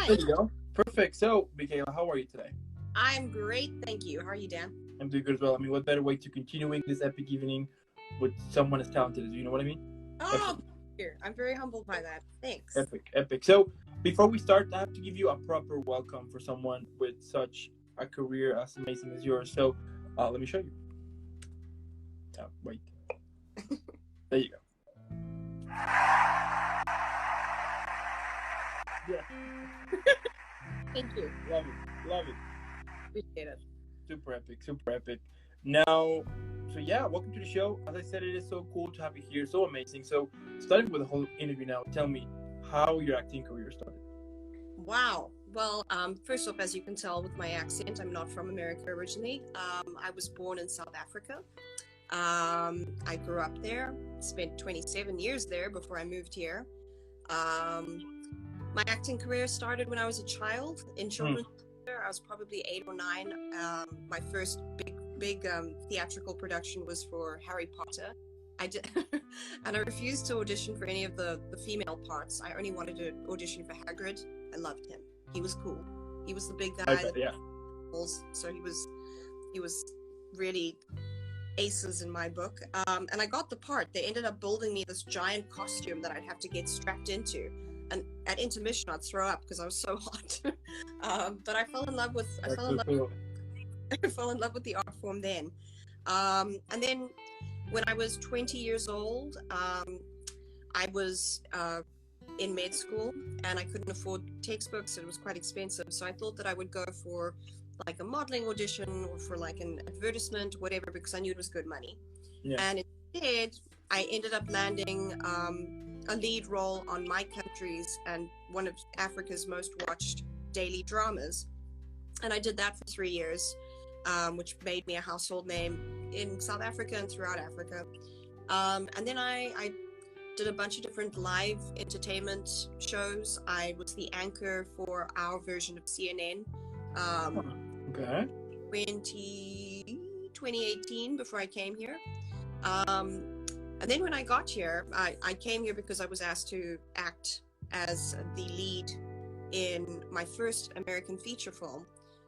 There you go. Perfect. So, Michaela, how are you today? I'm great, thank you. How are you, Dan? I'm doing good as well. I mean, what better way to continuing this epic evening with someone as talented as you? You know what I mean? Oh, here. I'm very humbled by that. Thanks. Epic, epic. So, before we start, I have to give you a proper welcome for someone with such a career as amazing as yours. So, let me show you. Oh, wait. There you go. Yeah. Thank you. Love it. Love it. Appreciate it. Super epic, super epic. Now, so yeah, welcome to the show. As I said, it is so cool to have you here. So amazing. So, starting with the whole interview now, tell me how your acting career started. Wow. Well, first off, as you can tell with my accent, I'm not from America originally. I was born in South Africa. I grew up there, spent 27 years there before I moved here. My acting career started when I was a child in children's theater. I was probably 8 or 9. My first big theatrical production was for Harry Potter. I did, and I refused to audition for any of the female parts. I only wanted to audition for Hagrid. I loved him. He was cool. He was the big guy. Okay, yeah. So he was really aces in my book. And I got the part. They ended up building me this giant costume that I'd have to get strapped into. And at intermission, I'd throw up because I was so hot. But I fell in love with I fell in love with the art form then. And then when I was 20 years old, I was in med school and I couldn't afford textbooks. It was quite expensive. So I thought that I would go for like a modeling audition or for like an advertisement, whatever, because I knew it was good money. Yeah. And instead, I ended up landing a lead role on My Country's and one of Africa's most watched daily dramas. And I did that for 3 years, which made me a household name in South Africa and throughout Africa. And then I did a bunch of different live entertainment shows. I was the anchor for our version of CNN. Okay. 2018 before I came here. And then when I got here, I came here because I was asked to act as the lead in my first American feature film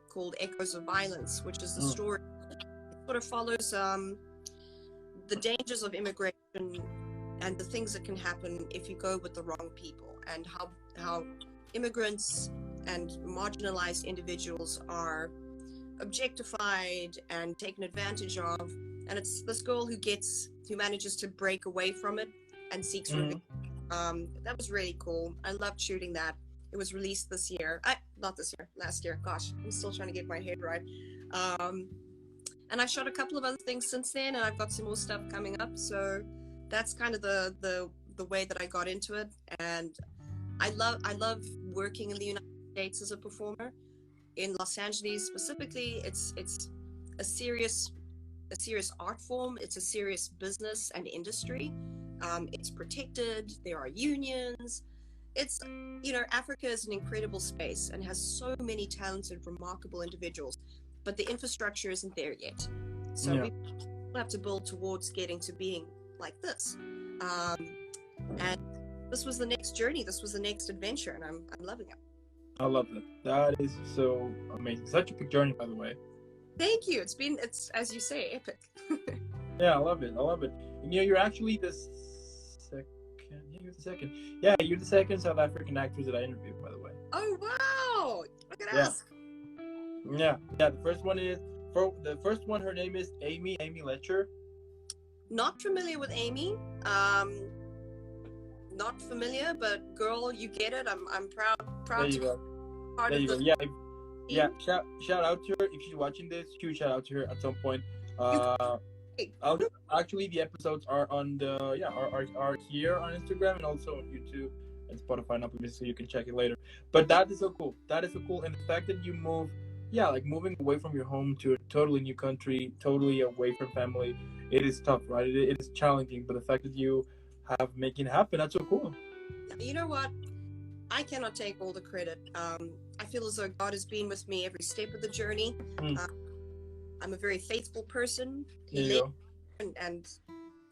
called Echoes of Violence, which is the story. It sort of follows the dangers of immigration and the things that can happen if you go with the wrong people, and how immigrants and marginalized individuals are objectified and taken advantage of. And it's this girl who manages to break away from it and seeks revenge. That was really cool. I loved shooting that. It was released this year. Last year. Gosh, I'm still trying to get my head right. And I've shot a couple of other things since then, and I've got some more stuff coming up. So that's kind of the way that I got into it. And I love working in the United States as a performer. In Los Angeles specifically, it's a serious art form. It's a serious business and industry. It's protected. There are unions. It's, Africa is an incredible space and has so many talented, remarkable individuals, but the infrastructure isn't there yet. So we have to build towards getting to being like this. And this was the next journey. This was the next adventure, and I'm loving it. I love that. That is so amazing. Such a big journey, by the way. Thank you. It's as you say, epic. Yeah, I love it. And you're actually the second. Yeah, you're the second South African actress that I interviewed, by the way. Oh wow! Look at us. Yeah. The first one, her name is Amy Lecher. Not familiar with Amy. Not familiar, but girl, you get it. I'm proud. There you go. There you go. Yeah. Shout out to her if she's watching this. Huge shout out to her at some point. Actually, the episodes are on are here on Instagram and also on YouTube and Spotify and Apple Music, so you can check it later. But that is so cool. And the fact that you moving away from your home to a totally new country, totally away from family, it is tough, right? It is challenging. But the fact that you have making it happen, that's so cool. You know what? I cannot take all the credit. I feel as though God has been with me every step of the journey. I'm a very faithful person. And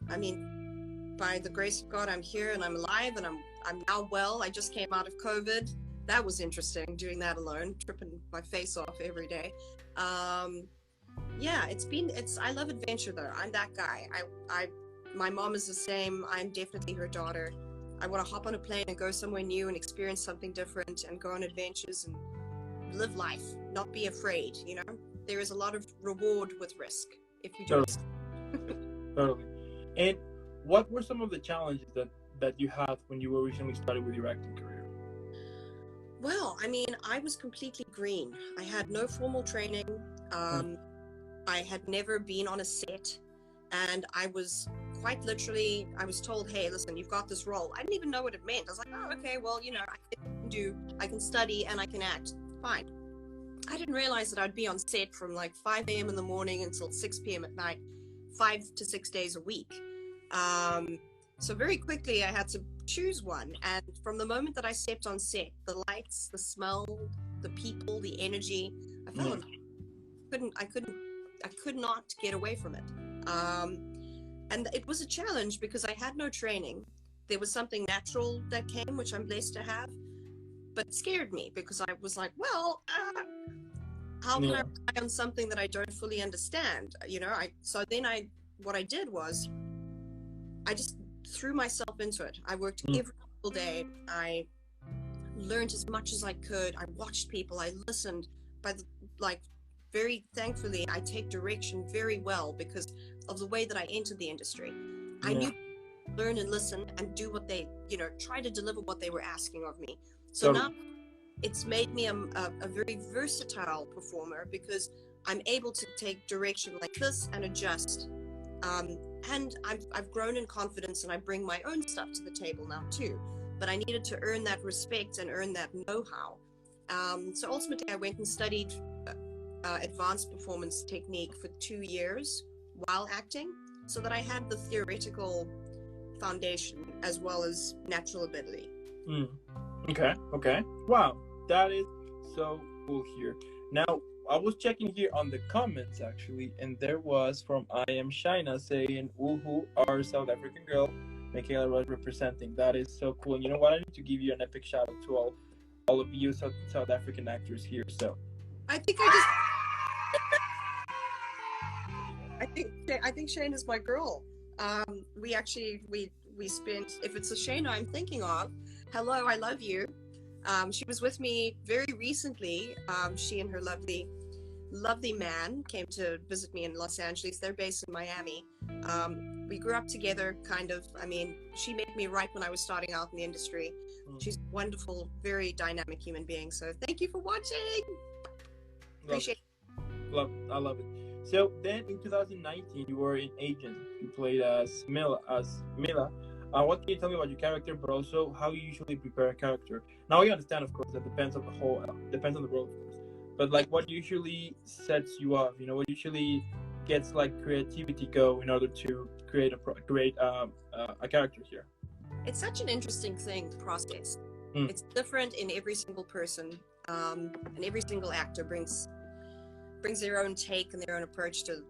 I mean, by the grace of God, I'm here and I'm alive and I'm now well. I just came out of COVID. that was interesting doing that alone, tripping my face off every day. Yeah, I love adventure though. I'm that guy. My mom is the same. I'm definitely her daughter. I want to hop on a plane and go somewhere new and experience something different and go on adventures and live life, not be afraid, you know? There is a lot of reward with risk if you do it. Totally. And what were some of the challenges that you had when you originally started with your acting career? Well, I mean, I was completely green. I had no formal training. I had never been on a set, and I was quite literally, I was told, hey, listen, you've got this role. I didn't even know what it meant. I was like, oh, okay, well, you know, I can study and I can act. Fine. I didn't realize that I'd be on set from like 5 a.m. in the morning until 6 p.m. at night, 5 to 6 days a week. So very quickly I had to choose one. And from the moment that I stepped on set, the lights, the smell, the people, the energy, I fell in love. I could not get away from it. And it was a challenge because I had no training. There was something natural that came, which I'm blessed to have, but it scared me because I was like, well, how can I rely on something that I don't fully understand? You know, what I did was I just threw myself into it. I worked every single day. I learned as much as I could. I watched people. I listened. Very thankfully, I take direction very well because of the way that I entered the industry. I knew to learn and listen and do what they, you know, try to deliver what they were asking of me. So now it's made me a very versatile performer because I'm able to take direction like this and adjust. And I've grown in confidence and I bring my own stuff to the table now too. But I needed to earn that respect and earn that know-how. So ultimately, I went and studied advanced performance technique for 2 years while acting so that I had the theoretical foundation as well as natural ability. Okay. Wow, that is so cool here. Now, I was checking here on the comments actually, and there was from I Am Shaina saying, "Woohoo, our South African girl, Michaella Russ representing." That is so cool. And you know what? I need to give you an epic shout out to all of you South African actors here. So I think Shane is my girl. We spent, if it's a Shane I'm thinking of, hello, I love you. She was with me very recently. She and her lovely man came to visit me in Los Angeles. They're based in Miami. We grew up together, kind of. I mean, she met me right when I was starting out in the industry. She's a wonderful, very dynamic human being. So thank you for watching. Appreciate it. I love it. So then in 2019, you were an agent. You played as Mila. What can you tell me about your character, but also how you usually prepare a character? Now I understand, of course, that depends on the role, of course. But like, what usually sets you up? You know, what usually gets like creativity go in order to create a character here? It's such an interesting thing, the process. It's different in every single person, and every single actor brings their own take and their own approach to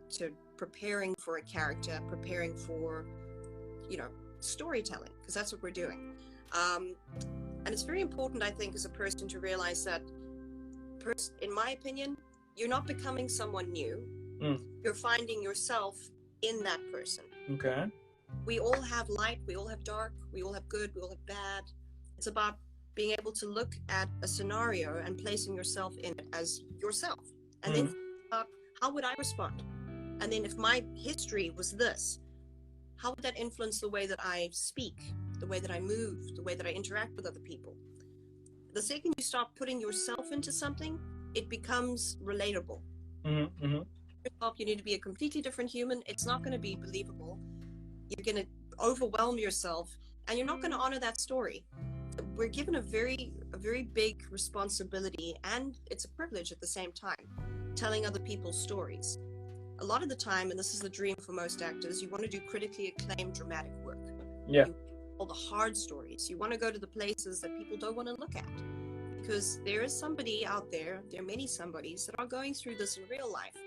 preparing for a character, preparing for, you know, storytelling, because that's what we're doing. And it's very important, I think, as a person to realize that, in my opinion, you're not becoming someone new. You're finding yourself in that person. Okay. We all have light, we all have dark, we all have good, we all have bad. It's about being able to look at a scenario and placing yourself in it as yourself. And then how would I respond? And then if my history was this, how would that influence the way that I speak, the way that I move, the way that I interact with other people? The second you start putting yourself into something, it becomes relatable. You need to be a completely different human. It's not going to be believable. You're going to overwhelm yourself, and you're not going to honor that story. We're given a very big responsibility, and it's a privilege at the same time, telling other people's stories. A lot of the time, and this is the dream for most actors, you want to do critically acclaimed dramatic work. Yeah. All the hard stories. You want to go to the places that people don't want to look at, because there is somebody out there. There are many somebodies that are going through this in real life.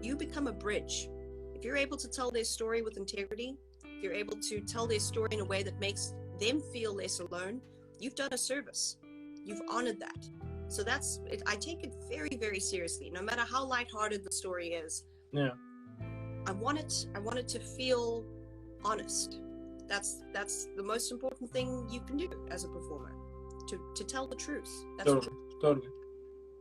You become a bridge. If you're able to tell their story with integrity, if you're able to tell their story in a way that makes them feel less alone, you've done a service. You've honored that. So that's it. I take it very, very seriously. No matter how lighthearted the story is, Yeah. I want it to feel honest. That's the most important thing you can do as a performer, to tell the truth. That's Totally. Totally.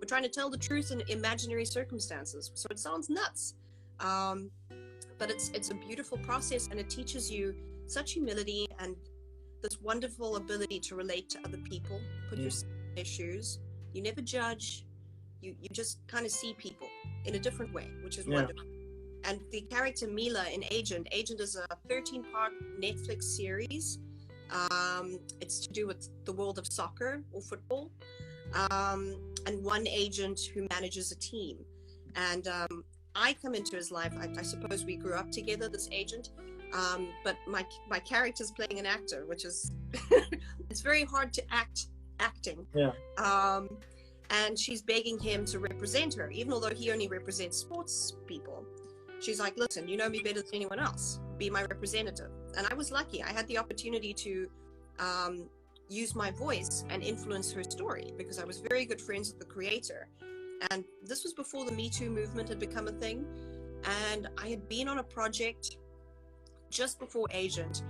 we're trying to tell the truth in imaginary circumstances. So it sounds nuts, but it's a beautiful process, and it teaches you such humility and this wonderful ability to relate to other people, put yourself in their shoes. You never judge. You just kind of see people in a different way, which is wonderful. And the character Mila in Agent is a 13-part Netflix series. It's to do with the world of soccer or football, and one agent who manages a team. And I come into his life. I suppose we grew up together, this agent. But my character's playing an actor, which is it's very hard to acting. Yeah. And she's begging him to represent her, even although he only represents sports people. She's like, listen, you know me better than anyone else. Be my representative. And I was lucky. I had the opportunity to use my voice and influence her story, because I was very good friends with the creator. And this was before the Me Too movement had become a thing. And I had been on a project just before Agent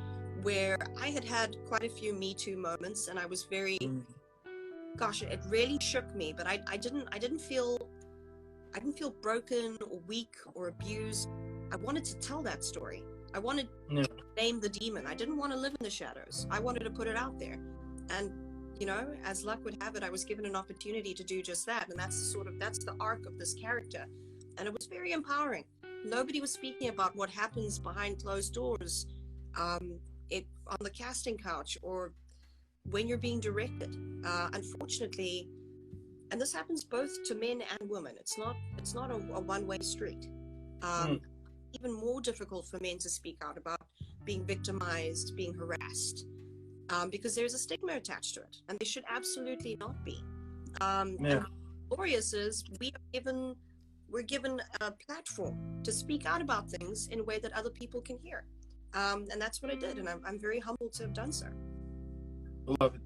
where I had quite a few Me Too moments, and I was very, gosh, it really shook me. But I didn't feel broken or weak or abused. I wanted to tell that story. I wanted to name the demon. I didn't want to live in the shadows. I wanted to put it out there. And, you know, as luck would have it, I was given an opportunity to do just that. And that's the arc of this character. And it was very empowering. Nobody was speaking about what happens behind closed doors, on the casting couch, or when you're being directed. Unfortunately, and this happens both to men and women. It's not a one-way street. Even more difficult for men to speak out about being victimized, being harassed, because there's a stigma attached to it, and there should absolutely not be. And glorious is we're given a platform to speak out about things in a way that other people can hear, and that's what I did, and I'm very humbled to have done so. Love it.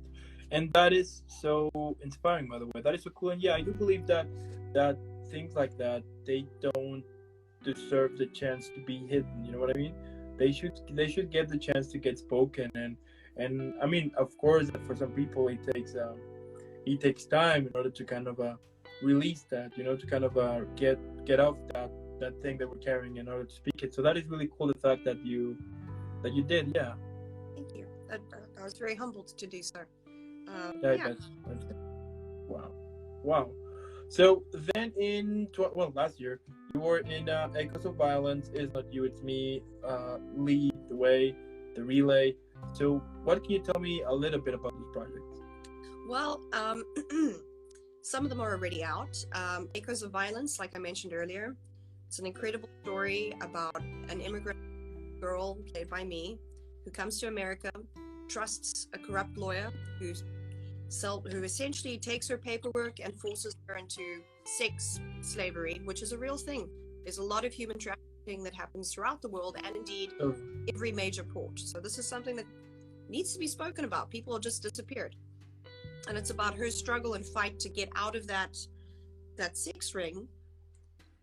And that is so inspiring, by the way. That is so cool. And yeah, I do believe that things like that, they don't deserve the chance to be hidden. You know what I mean? They should get the chance to get spoken. And I mean, of course, for some people, it takes time in order to kind of release that. You know, to kind of get off that thing that we're carrying in order to speak it. So that is really cool. The fact that you did. Yeah. Thank you. I was very humbled to do so. That's wow. So then last year you were in Echoes of Violence, Is Not You, It's Me, Lead the Way, The Relay. So what can you tell me a little bit about those projects? Well, some of them are already out. Echoes of Violence, like I mentioned earlier, it's an incredible story about an immigrant girl played by me who comes to America, trusts a corrupt lawyer who essentially takes her paperwork and forces her into sex slavery, which is a real thing. There's a lot of human trafficking that happens throughout the world, and indeed every major port. So this is something that needs to be spoken about. People have just disappeared, and it's about her struggle and fight to get out of that sex ring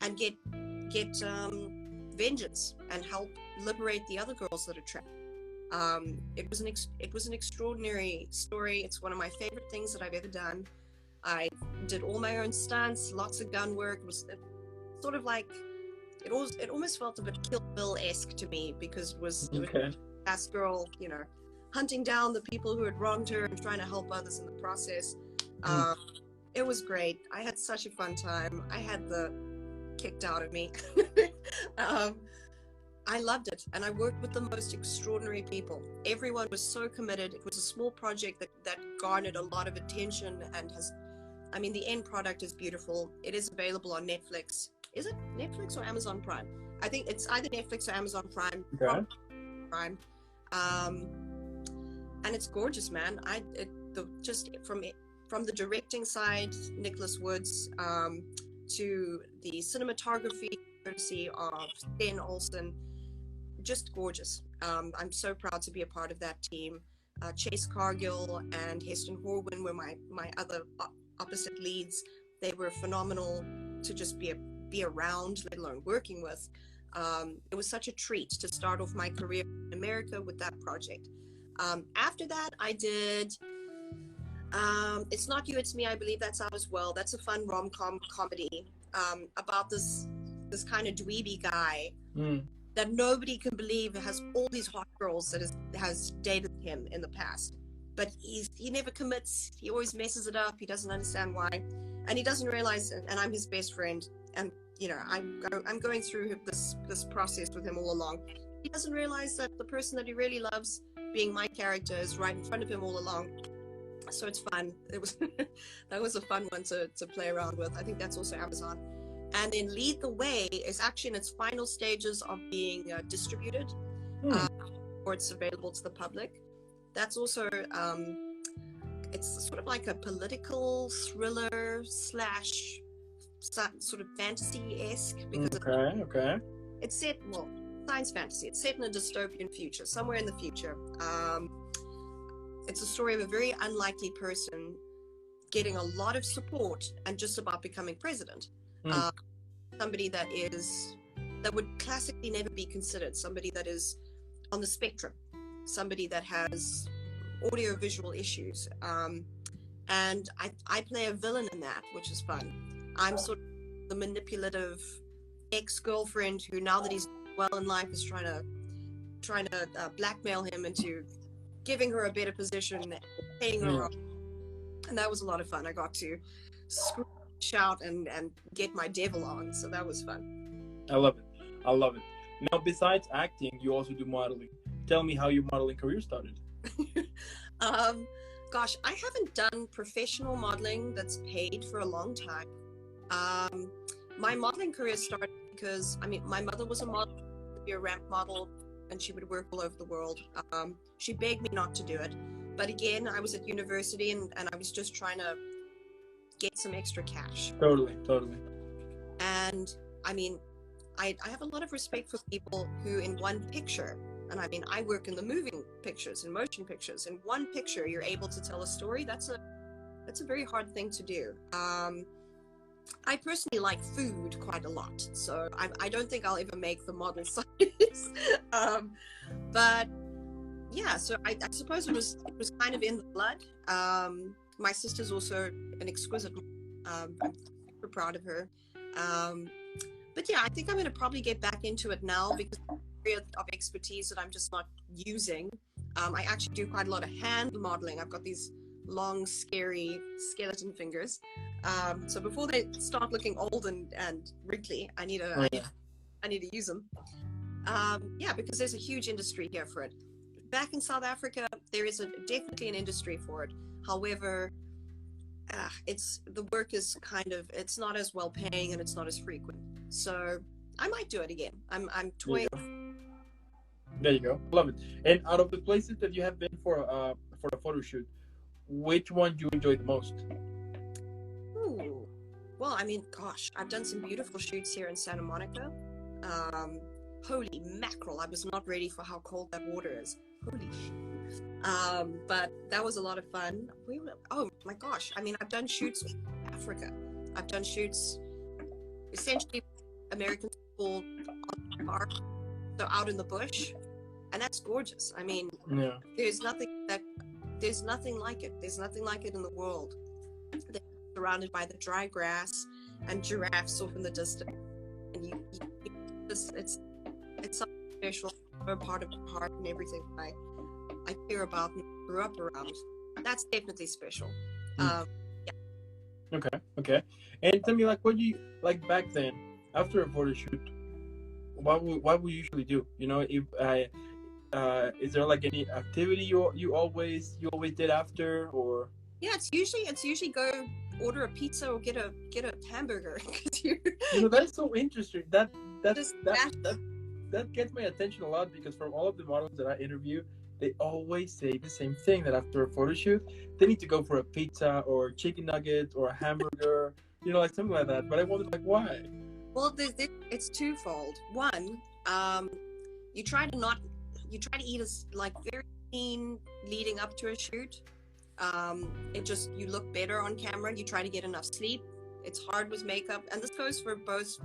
and get vengeance and help liberate the other girls that are trapped. It was an extraordinary story. It's one of my favorite things that I've ever done. I did all my own stunts, lots of gun work. It was sort of like it almost felt a bit Kill Bill-esque to me, because it was a fast girl, you know, hunting down the people who had wronged her and trying to help others in the process. It was great. I had such a fun time. I had the kicked out of me. I loved it, and I worked with the most extraordinary people. Everyone was so committed. It was a small project that garnered a lot of attention, and the end product is beautiful. It is available on Netflix. Is it Netflix or Amazon Prime? I think it's either Netflix or Amazon Prime. Okay. Prime. And it's gorgeous, man. From the directing side, Nicholas Woods, to the cinematography, courtesy of Sten Olsen. Just gorgeous. I'm so proud to be a part of that team. Chase Cargill and Heston Horwin were my other opposite leads. They were phenomenal to just be around, let alone working with. It was such a treat to start off my career in America with that project. After that, I did It's Not You, It's Me. I believe that's out as well. That's a fun rom-com comedy about this kind of dweeby guy that nobody can believe has all these hot girls that has dated him in the past, but he never commits. He always messes it up. He doesn't understand why, and he doesn't realize. And I'm his best friend, and I'm going through this process with him all along. He doesn't realize that the person that he really loves, being my character, is right in front of him all along. So it's fun. It was that was a fun one to play around with. I think that's also Amazon. And then Lead the Way is actually in its final stages of being distributed, or it's available to the public. That's also it's sort of like a political thriller slash sort of fantasy-esque, because it's set, well, science fantasy. It's set in a dystopian future, somewhere in the future. It's a story of a very unlikely person getting a lot of support and just about becoming president. Somebody that would classically never be considered, somebody that is on the spectrum, somebody that has audio-visual issues. And I play a villain in that, which is fun. I'm sort of the manipulative ex-girlfriend who, now that he's well in life, is trying to blackmail him into giving her a better position, paying her off. And that was a lot of fun. I got to scream, shout, and get my devil on, so that was fun. I love it. Now, besides acting, you also do modeling. Tell me how your modeling career started. Gosh, I haven't done professional modeling that's paid for a long time. My modeling career started because, my mother was a model, be a ramp model, and she would work all over the world. She begged me not to do it, but again, I was at university and I was just trying to get some extra cash. Totally. And I have a lot of respect for people who, in one picture, and I work in the moving pictures and motion pictures. In one picture, you're able to tell a story. That's a very hard thing to do. I personally like food quite a lot, so I don't think I'll ever make the model size. But yeah, so I suppose it was kind of in the blood. My sister's also an exquisite. I'm super proud of her. But yeah, I think I'm going to probably get back into it now, because it's an area of expertise that I'm just not using. I actually do quite a lot of hand modeling. I've got these long, scary skeleton fingers. So before they start looking old and wrinkly, I need to use them. Yeah, because there's a huge industry here for it. Back in South Africa, there is definitely an industry for it. However, the work is it's not as well paying and it's not as frequent. So I might do it again. I'm toying. There you go. Love it. And out of the places that you have been for a photo shoot, which one do you enjoy the most? Ooh. Well, gosh, I've done some beautiful shoots here in Santa Monica. Holy mackerel, I was not ready for how cold that water is. Holy shit. But that was a lot of fun. Oh my gosh, I've done shoots in Africa. I've done shoots essentially American people on the park, so out in the bush, and that's gorgeous. There's nothing like it. There's nothing like it in the world. They're surrounded by the dry grass and giraffes off in the distance, and it's something special. A part of the park and everything I care about and grew up around. That's definitely special. Yeah. Okay. And tell me, what you like back then after a photo shoot? What we usually do? If is there any activity you always did after, or? Yeah, it's usually go order a pizza or get a hamburger. That is so interesting. That gets my attention a lot, because from all of the models that I interview, they always say the same thing, that after a photo shoot, they need to go for a pizza or chicken nugget or a hamburger, something like that. But I wondered, why? Well, it's twofold. One, you try to eat as very routine leading up to a shoot. You look better on camera. You try to get enough sleep. It's hard with makeup, and this goes for both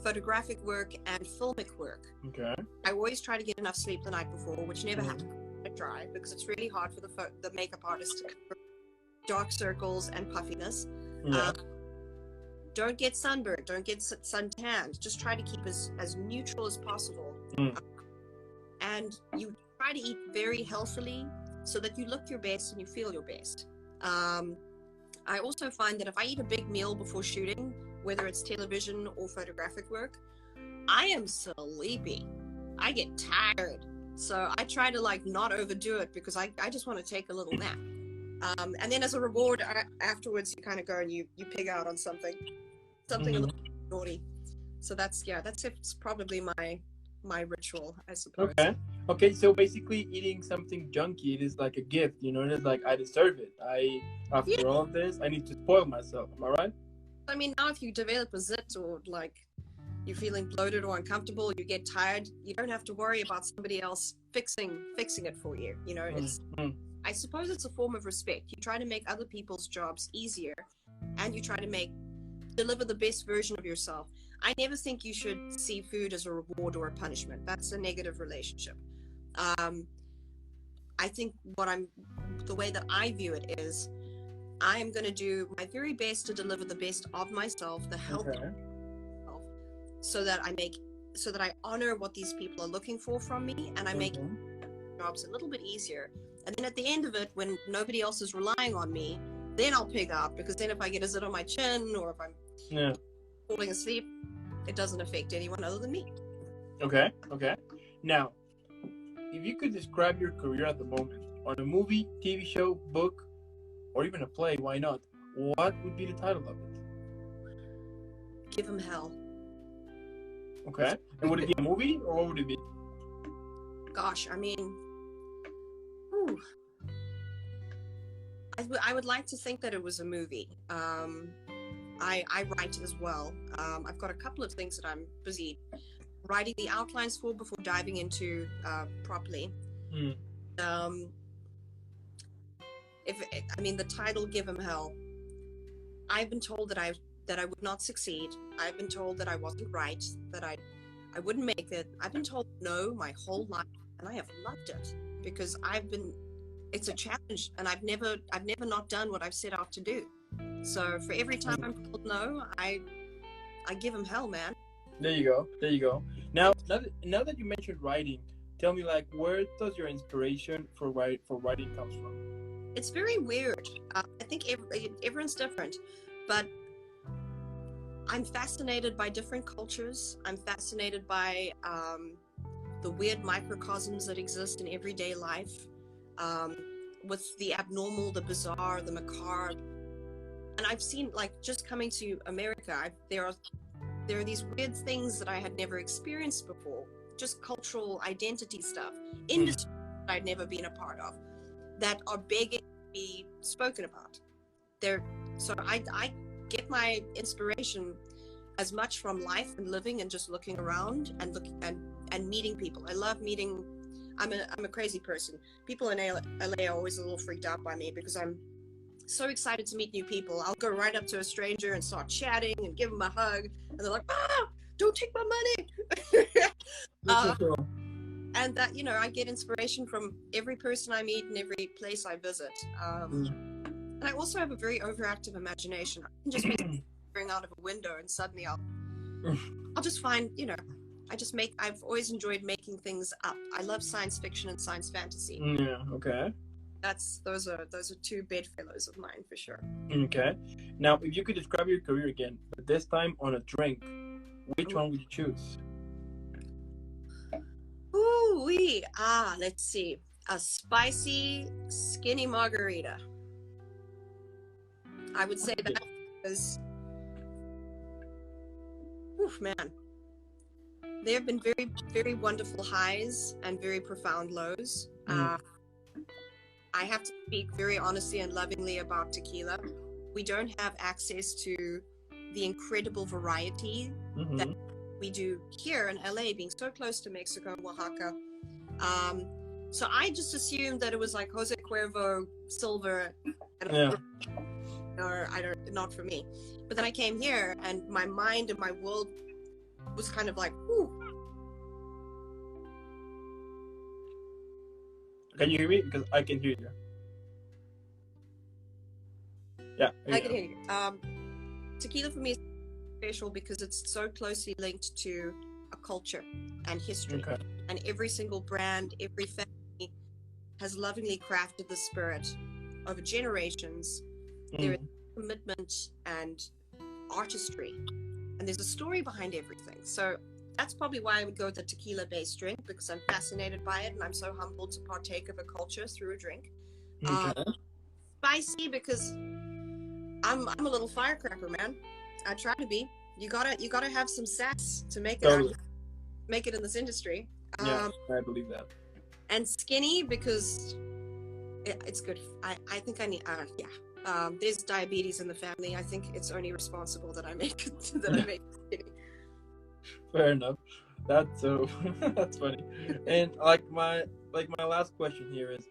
photographic work and filmic work. Okay. I always try to get enough sleep the night before, which never happens when I try, because it's really hard for the makeup artist to cover dark circles and puffiness. Yeah. Don't get sunburned. Don't get suntanned. Just try to keep as neutral as possible. And you try to eat very healthily so that you look your best and you feel your best. I also find that if I eat a big meal before shooting, whether it's television or photographic work, I am sleepy. I get tired. So I try to like not overdo it, because I just want to take a little nap. And then as a reward, afterwards, you kind of go and you pig out on something a little naughty. So it's probably my ritual, I suppose. Okay, so basically eating something junky, it is like a gift, you know. It's like, I deserve it. After all of this, I need to spoil myself. Am I right? I mean, now if you develop a zit, or like you're feeling bloated or uncomfortable, you get tired, you don't have to worry about somebody else fixing it for you. You know, I suppose it's a form of respect. You try to make other people's jobs easier, and you try to deliver the best version of yourself. I never think you should see food as a reward or a punishment. That's a negative relationship. I think the way that I view it is, I am going to do my very best to deliver the best of myself, the healthy myself, so that I honor what these people are looking for from me, and I make jobs a little bit easier. And then at the end of it, when nobody else is relying on me, then I'll pig out, because then if I get a zit on my chin, or if I'm falling asleep, it doesn't affect anyone other than me. Okay. Now, if you could describe your career at the moment on a movie, TV show, book, or even a play, why not? What would be the title of it? Give 'em hell. Okay. And would it be a movie, or what would it be? Gosh, I mean, I would like to think that it was a movie. I write as well. I've got a couple of things that I'm busy writing the outlines for before diving into properly. The title "Give 'Em Hell." I've been told that I would not succeed. I've been told that I wasn't right, that I wouldn't make it. I've been told no my whole life, and I have loved it, because it's a challenge, and I've never not done what I've set out to do. So for every time I'm told no, I give 'em hell, man. There you go. Now that you mentioned writing, tell me, like, where does your inspiration for writing comes from? It's very weird. I think everyone's different, but I'm fascinated by different cultures. I'm fascinated by the weird microcosms that exist in everyday life, with the abnormal, the bizarre, the macabre. And I've seen, like, just coming to America, there are these weird things that I had never experienced before, just cultural identity stuff, industry that I'd never been a part of, that are begging to be spoken about. So I get my inspiration as much from life and living and just looking around and meeting people. I love meeting. I'm a crazy person. People in LA are always a little freaked out by me, because I'm so excited to meet new people. I'll go right up to a stranger and start chatting and give them a hug, and they're like, don't take my money. And that, I get inspiration from every person I meet and every place I visit. And I also have a very overactive imagination. I can just be staring out of a window, and suddenly I'll just find, I've always enjoyed making things up. I love science fiction and science fantasy. Yeah, okay. Those are two bedfellows of mine, for sure. Okay. Now, if you could describe your career again, but this time on a drink, which one would you choose? Let's see. A spicy, skinny margarita. I would say that because, man, there have been very, very wonderful highs and very profound lows. I have to speak very honestly and lovingly about tequila. We don't have access to the incredible variety that we do here in LA, being so close to Mexico and Oaxaca. So I just assumed that it was like Jose Cuervo, Silver, and Yeah. or I don't, not for me. But then I came here, and my mind and my world was kind of like, ooh. Can you hear me? Because I can hear you. Yeah. I can hear you. Tequila for me is special because it's so closely linked to a culture and history. Okay. And every single brand, every family has lovingly crafted the spirit over generations. There is commitment and artistry, and there's a story behind everything. So that's probably why I would go with a tequila-based drink, because I'm fascinated by it, and I'm so humbled to partake of a culture through a drink. Okay. Spicy because I'm a little firecracker, man. I try to be. You gotta have some sass to make it Totally. out, make it in this industry. Yeah, I believe that. And skinny because it's good. I think I need. There's diabetes in the family. I think it's only responsible that I make it, I make it skinny. Fair enough. That's so that's funny. And like my last question here is,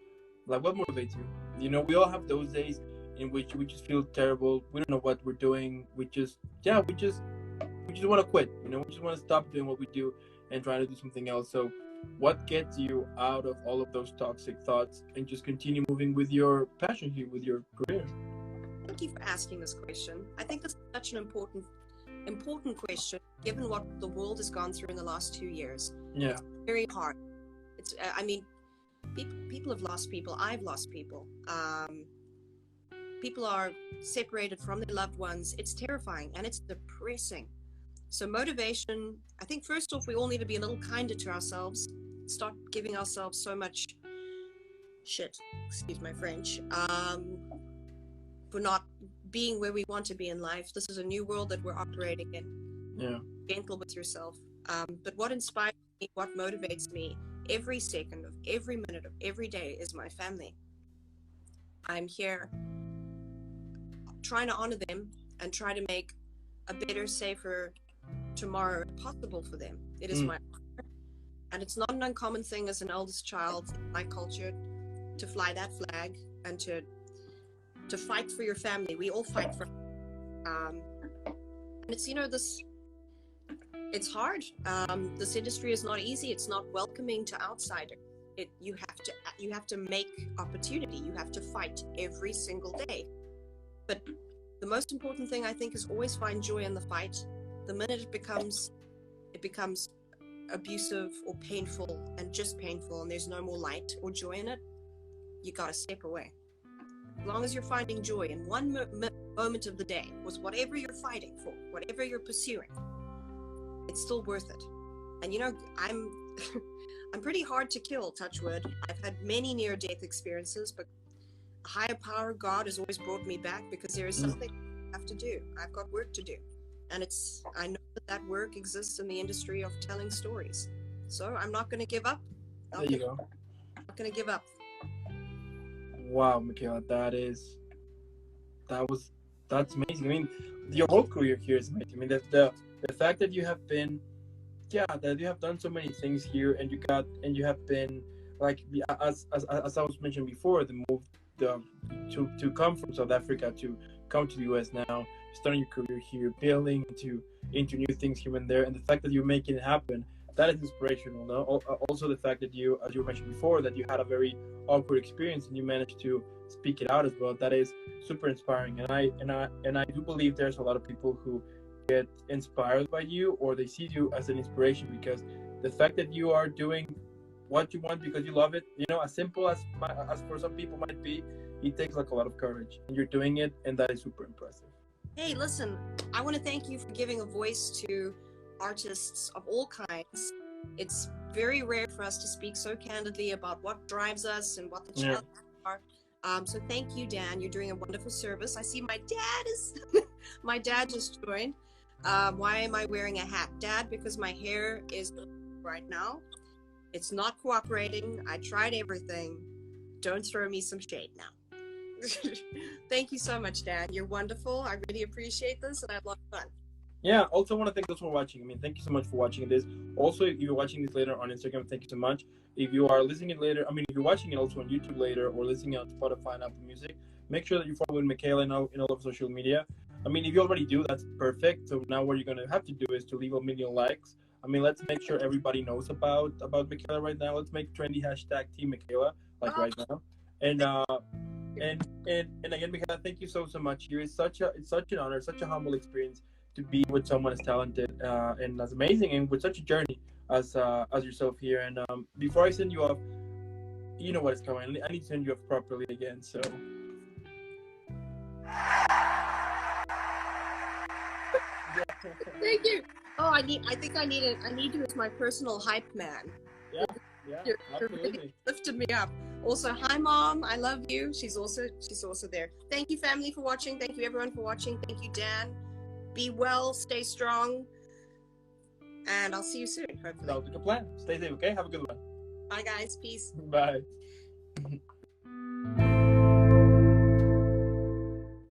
like, what motivates you? You know, we all have those days in which we just feel terrible. We don't know what we're doing. We just want to quit. You know, we just want to stop doing what we do and try to do something else. So what gets you out of all of those toxic thoughts and just continue moving with your passion here, with your career? Thank you for asking this question. I think this is such an important question, given what the world has gone through in the last 2 years. Yeah. It's very hard. It's, I mean, people have lost people. I've lost people. People are separated from their loved ones. It's terrifying and it's depressing. So motivation, I think first off, we all need to be a little kinder to ourselves. Stop giving ourselves so much shit, excuse my French, for not being where we want to be in life. This is a new world that we're operating in. Yeah. Gentle with yourself. But what inspires me, what motivates me every second of every minute of every day is my family. I'm here trying to honor them and try to make a better, safer tomorrow possible for them. It is my honor. And it's not an uncommon thing as an eldest child in my culture to fly that flag and to fight for your family. We all fight for and it's, you know, it's hard. This industry is not easy. It's not welcoming to outsiders. You have to make opportunity. You have to fight every single day. But the most important thing, I think, is always find joy in the fight. The minute it becomes abusive or painful and just painful, and there's no more light or joy in it, you gotta step away. As long as you're finding joy in one moment of the day with whatever you're fighting for, whatever you're pursuing, it's still worth it. And you know, I'm pretty hard to kill, touch wood. I've had many near-death experiences, but a higher power, God, has always brought me back because there is something I have to do. I've got work to do. And I know that work exists in the industry of telling stories. So I'm not going to give up. There you go. I'm not going to give up. Wow, Michaella, that's amazing. I mean, your whole career here is amazing. I mean, the fact that you have been, that you have done so many things here, and you have been, like, as I was mentioned before, the move to come from South Africa to come to the US now, starting your career here, building into new things here and there, and the fact that you're making it happen, that is inspirational. No? Also, the fact that you, as you mentioned before, that you had a very awkward experience and you managed to speak it out as well. That is super inspiring, and I do believe there's a lot of people who get inspired by you, or they see you as an inspiration, because the fact that you are doing what you want because you love it, you know, as simple as for some people might be, it takes like a lot of courage, and you're doing it, and that is super impressive. Hey, listen, I want to thank you for giving a voice to artists of all kinds. It's very rare for us to speak so candidly about what drives us and what the challenges are. So thank you, Dan. You're doing a wonderful service. I see my dad just joined. Why am I wearing a hat? Dad, because my hair is right now. It's not cooperating. I tried everything. Don't throw me some shade now. Thank you so much, Dad. You're wonderful. I really appreciate this, and I had a lot of fun. Yeah, also want to thank those for watching. I mean, thank you so much for watching this. Also, if you're watching this later on Instagram, thank you so much. If you are listening it later, I mean, if you're watching it also on YouTube later or listening on Spotify and Apple Music, make sure that you follow Michaela in all of social media. I mean, if you already do, that's perfect. So now what you're gonna have to do is to leave a million likes. I mean, let's make sure everybody knows about Michaela right now. Let's make trendy hashtag Team Michaela like right now. And and again, Michaela, thank you so much. It's such an honor, such a humble experience to be with someone as talented and as amazing and with such a journey as yourself here. And before I send you off, you know what is coming. I need to send you off properly again. So Thank you. Oh, I need you as my personal hype man. yeah, You're absolutely. really lifted me up. Also, hi mom, I love you. She's also there. Thank you family for watching. Thank you everyone for watching. Thank you Dan. Be well, stay strong, and I'll see you soon. Hopefully. Sounds like a plan. Stay safe, okay? Have a good one. Bye guys. Peace. Bye.